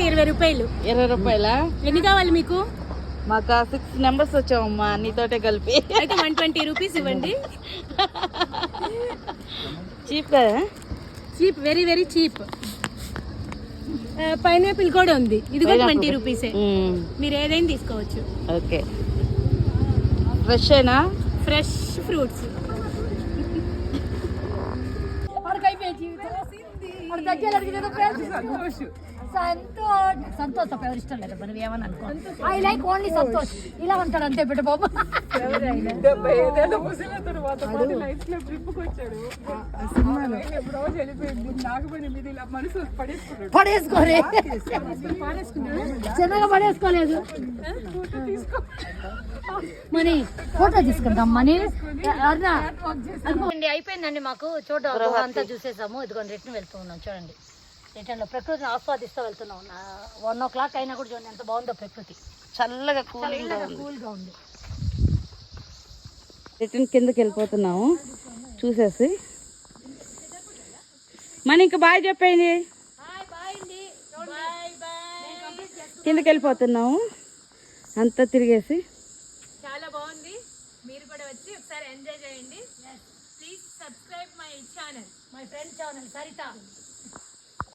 20 రూపాయలు. 20 రూపాయలా? ఎన్ని కావాలి మీకు? మాకు 6 నెంబర్స్ వచ్చామమ్మా నీతోటే కలిపి. అయితే 120 రూపీస్ ఇవ్వండి. చీప్ కదా? Cheap, very very cheap. Pineapple కూడా ఉంది, ఇది కూడా 20 రూపీసే. మీరు ఏదైనా తీసుకోవచ్చు. ఓకే, ఫ్రెష్ అయినా? Fresh fruits. సంతోష్ ఎవరు ఇష్టం లేదు, మనం ఏమని అనుకో. I like only Santosh. ఇలా ఉంటాడు అంతే బిడ్డ బాబు. పడేసుకోరే, చిన్నగా పడేసుకోలేదు. మనీ ఫోటో తీసుకుంటాం. మనీ అయిపోయిందండి మాకు చూడడం అంతా చూసేసాము. ఇదిగోండి రిటర్న్ వెళ్తున్నాం. చూడండి రిటర్న్లో ప్రకృతిని ఆస్వాదిస్తూ వెళ్తున్నాం. 1 o'clock అయినా కూడా చూడండి ఎంత బాగుందో ప్రకృతి. చల్లగా కూల్గా ఉంది. రిటర్న్ కిందకి వెళ్ళిపోతున్నాము చూసేసి. మన ఇంకా బాయ్ చెప్పండి. కిందకి వెళ్ళిపోతున్నాము అంతా తిరిగేసి. చాలా బాగుంది, మీరు కూడా వచ్చి ఒకసారి ఎంజాయ్ చేయండి. Please subscribe my channel, my friend channel Saritha.